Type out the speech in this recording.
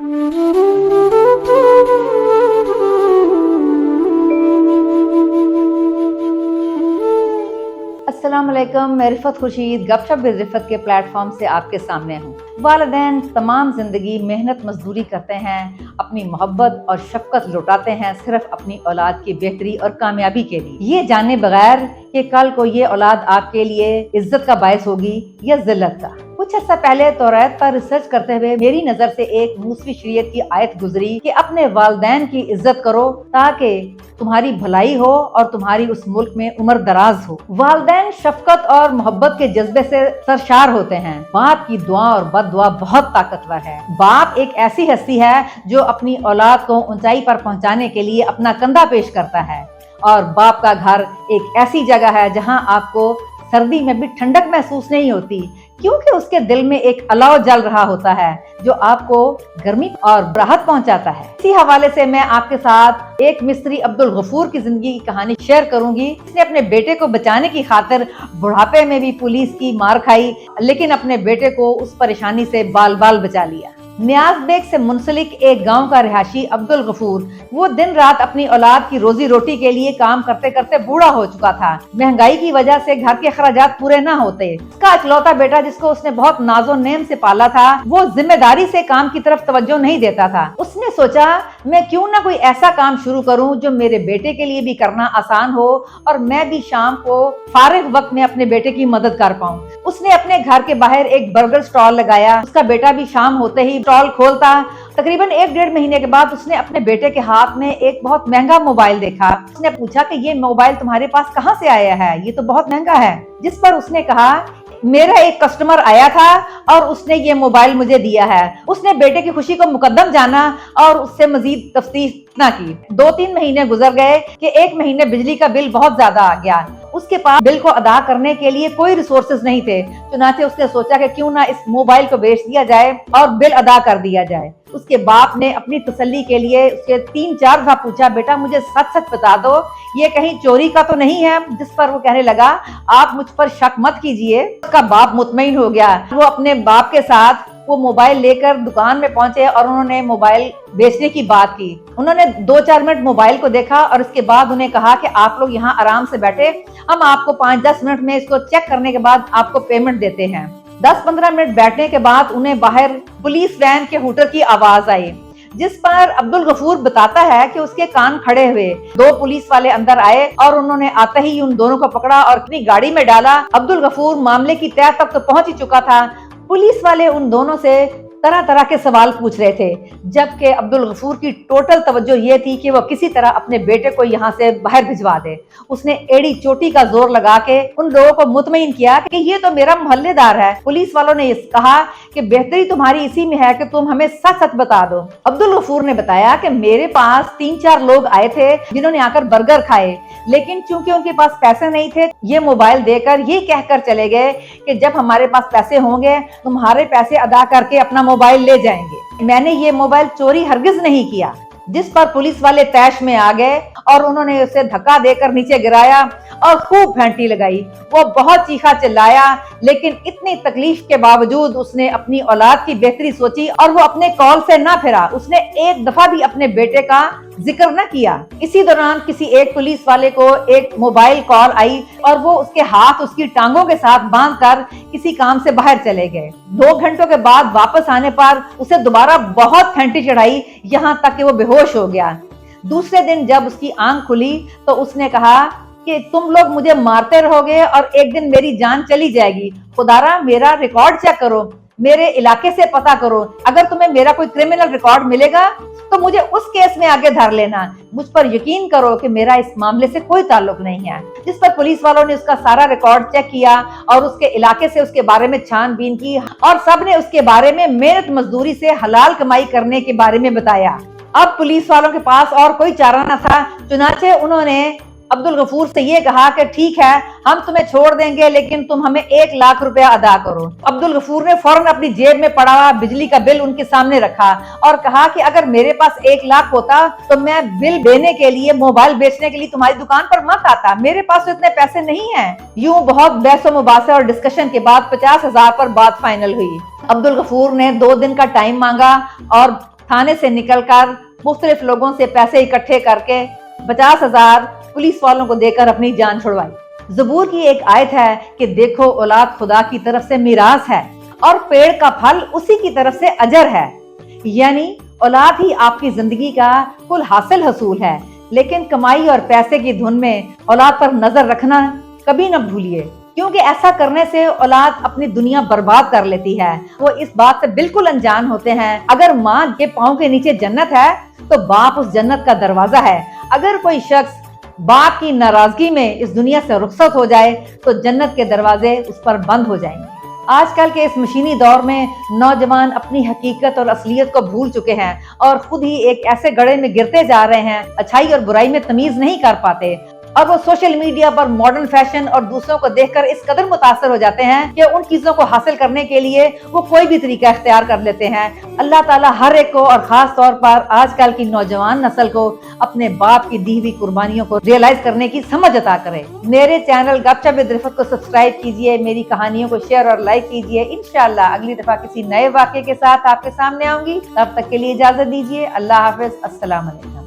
अस्सलाम वालेकुम, मैं रिफत खुर्शीद गपशप विद रिफत के प्लेटफॉर्म से आपके सामने हूँ। वालिदैन तमाम ज़िंदगी मेहनत मजदूरी करते हैं, अपनी मोहब्बत और शफकत लुटाते हैं सिर्फ अपनी औलाद की बेहतरी और कामयाबी के लिए, ये जाने बगैर कि कल को ये औलाद आपके लिए इज्जत का बायस होगी या जिल्लत का। कुछ अर्सा पहले तौरात पर रिसर्च करते हुए मेरी नज़र से एक मूसवी शरीयत की आयत गुजरी कि अपने वालिदैन की इज्जत करो ताकि तुम्हारी भलाई हो और तुम्हारी उस मुल्क में उम्र दराज हो। वालिदैन शफकत और मोहब्बत के जज्बे से सरशार होते हैं। बाप की दुआ और बददुआ बहुत ताकतवर है। बाप एक ऐसी हस्ती है जो अपनी औलाद को ऊंचाई पर पहुंचाने के लिए अपना कंधा पेश करता है, और बाप का घर एक ऐसी जगह है जहां आपको सर्दी में भी ठंडक महसूस नहीं होती, क्योंकि उसके दिल में एक अलाव जल रहा होता है जो आपको गर्मी और राहत पहुंचाता है। इसी हवाले से मैं आपके साथ एक मिस्त्री अब्दुल गफूर की जिंदगी की कहानी शेयर करूंगी। इसने अपने बेटे को बचाने की खातिर बुढ़ापे में भी पुलिस की मार खाई, लेकिन अपने बेटे को उस परेशानी से बाल बाल बचा लिया। नियाज बेग से मुंसलिक एक गांव का रिहायशी अब्दुल गफूर, वो दिन रात अपनी औलाद की रोजी रोटी के लिए काम करते करते बूढ़ा हो चुका था। महंगाई की वजह से घर के अखराजात पूरे न होते। उसका इकलौता बेटा, जिसको उसने बहुत नाजो नेम से पाला था, वो जिम्मेदारी से काम की तरफ तवज्जो नहीं देता था। उसने सोचा, मैं क्यों ना कोई ऐसा काम शुरू करूं जो मेरे बेटे के लिए भी करना आसान हो और मैं भी शाम को फारिग वक्त में अपने बेटे की मदद कर पाऊं। उसने अपने घर के बाहर एक बर्गर स्टॉल लगाया। उसका बेटा भी शाम होते ही स्टॉल खोलता। तकरीबन 1-1.5 महीने के बाद उसने अपने बेटे के हाथ में एक बहुत महंगा मोबाइल देखा। उसने पूछा कि ये मोबाइल तुम्हारे पास कहाँ से आया है, ये तो बहुत महंगा है। जिस पर उसने कहा, मेरा एक कस्टमर आया था और उसने ये मोबाइल मुझे दिया है। उसने बेटे की खुशी को मुकद्दम जाना और उससे मजीद तफ्तीश न की। 2-3 महीने गुजर गए कि एक महीने बिजली का बिल बहुत ज्यादा आ गया। उसके पास बिल को अदा करने के लिए कोई रिसोर्सेज नहीं थे। चुनाचे उसने सोचा कि क्यों ना इस मोबाइल को बेच दिया जाए और बिल अदा कर दिया जाए। उसके बाप ने अपनी तसल्ली के लिए उसके 3-4 दफा पूछा, बेटा मुझे सच सच बता दो, ये कहीं चोरी का तो नहीं है? जिस पर वो कहने लगा, आप मुझ पर शक मत कीजिए। उसका बाप मुतमईन हो गया। वो अपने बाप के साथ वो मोबाइल लेकर दुकान में पहुंचे और उन्होंने मोबाइल बेचने की बात की। उन्होंने 2-4 मिनट मोबाइल को देखा और उसके बाद उन्हें कहा कि आप लोग यहाँ आराम से बैठे, हम आपको 5-10 मिनट में इसको चेक करने के बाद आपको पेमेंट देते हैं। 10-15 मिनट बैठने के बाद उन्हें बाहर पुलिस वैन के हूटर की आवाज आई, जिस पर अब्दुल गफूर बताता है कि उसके कान खड़े हुए। 2 पुलिस वाले अंदर आए और उन्होंने आते ही उन दोनों को पकड़ा और अपनी गाड़ी में डाला। अब्दुल गफूर मामले की तह तक तो पहुंच ही चुका था। पुलिस वाले उन दोनों से तरह तरह के सवाल पूछ रहे थे, जबकि अब्दुल गफूर की टोटल तवज्जो ये थी कि वो किसी तरह अपने बेटे को यहाँ से बाहर भिजवा दे। उसने एड़ी चोटी का जोर लगा के उन लोगों को मुतमईन किया कि ये तो मेरा मोहल्लेदार है। पुलिस वालों ने कहा कि बेहतरी तुम्हारी इसी में है कि तुम हमें सच सच बता दो। अब्दुल गफूर ने बताया कि मेरे पास 3-4 लोग आए थे जिन्होंने आकर बर्गर खाए, लेकिन चूंकि उनके पास पैसे नहीं थे, ये मोबाइल देकर ये कहकर चले गए कि जब हमारे पास पैसे होंगे तुम्हारे पैसे अदा करके अपना मोबाइल ले जाएंगे। मैंने ये मोबाइल चोरी हरगिज नहीं किया। जिस पर पुलिस वाले तैश में आ गए और उन्होंने उसे धक्का देकर नीचे गिराया और खूब घंटी लगाई। वो बहुत चीखा चिल्लाया, लेकिन इतनी तकलीफ के बावजूद उसने अपनी औलाद की बेहतरी सोची और वो अपने कॉल से ना फिरा। उसने एक दफा भी अपने बेटे का जिक्र न किया। इसी दौरान किसी एक पुलिस वाले को एक मोबाइल कॉल आई और वो उसके हाथ उसकी टांगों के साथ बांधकर किसी काम से बाहर चले गए। 2 घंटों के बाद वापस आने पर उसे दोबारा बहुत घंटी चढ़ाई, यहाँ तक कि वो बेहोश हो गया। दूसरे दिन जब उसकी आंख खुली तो उसने कहा कि तुम लोग मुझे मारते रहोगे और एक दिन मेरी जान चली जाएगी। खुदारा मेरा रिकॉर्ड चेक करो, मेरे इलाके से पता करो, अगर तुम्हें मेरा कोई क्रिमिनल रिकॉर्ड मिलेगा तो मुझे उस केस में आगे धर लेना। मुझ पर यकीन करो कि मेरा इस मामले से कोई ताल्लुक नहीं है। जिस पर पुलिस वालों ने उसका सारा रिकॉर्ड चेक किया और उसके इलाके से उसके बारे में छानबीन की और सब ने उसके बारे में मेहनत मजदूरी से हलाल कमाई करने के बारे में बताया। अब पुलिस वालों के पास और कोई चारा न था, चुनाचे उन्होंने अब्दुल गफूर से ये कहा कि ठीक है, हम तुम्हें छोड़ देंगे, लेकिन तुम हमें 1 लाख रुपया अदा करो। अब्दुल गफूर ने फौरन अपनी जेब में पड़ा हुआ बिजली का बिल उनके सामने रखा और कहा कि अगर मेरे पास 1 लाख होता तो मैं बिल देने के लिए, मोबाइल बेचने के लिए तुम्हारी दुकान पर मत आता, मेरे पास तो इतने पैसे नहीं हैं। यूं बहुत बहस मुबासा और डिस्कशन के बाद 50,000 पर बात फाइनल हुई। अब्दुल गफूर ने 2 दिन का टाइम मांगा और थाने से निकलकर मुख्तलिफ लोगों से पैसे इकट्ठे करके 50,000 पुलिस वालों को देकर अपनी जान छुड़वाई। ज़बूर की एक आयत है कि देखो औलाद खुदा की तरफ से मिरास है और पेड़ का फल उसी की तरफ से अजर है, यानी औलाद ही आपकी जिंदगी का कुल हासिल हसूल है। लेकिन कमाई और पैसे की धुन में औलाद पर नजर रखना कभी न भूलिए, क्योंकि ऐसा करने से औलाद अपनी दुनिया बर्बाद कर लेती है। वो इस बात से बिल्कुल अनजान होते हैं अगर माँ के पाँव के नीचे जन्नत है तो बाप उस जन्नत का दरवाजा है। अगर कोई शख्स बाप की नाराजगी में इस दुनिया से रुखसत हो जाए तो जन्नत के दरवाजे उस पर बंद हो जाएंगे। आजकल के इस मशीनी दौर में नौजवान अपनी हकीकत और असलियत को भूल चुके हैं और खुद ही एक ऐसे गड्ढे में गिरते जा रहे हैं, अच्छाई और बुराई में तमीज नहीं कर पाते। और वो सोशल मीडिया पर मॉडर्न फैशन और दूसरों को देखकर इस कदर मुतासर हो जाते हैं कि उन चीजों को हासिल करने के लिए वो कोई भी तरीका इख्तियार कर लेते हैं। अल्लाह ताला हर एक को और खास तौर पर आजकल की नौजवान नस्ल को अपने बाप की दी हुई कुर्बानियों को रियलाइज करने की समझ अता करे। मेरे चैनल गपशप विद रिफत को सब्सक्राइब कीजिए, मेरी कहानियों को शेयर और लाइक कीजिए। इंशाअल्लाह अगली दफा किसी नए वाक़े के साथ आपके सामने आऊंगी। तब तक के लिए इजाजत दीजिए। अल्लाह हाफिज। अस्सलाम वालेकुम।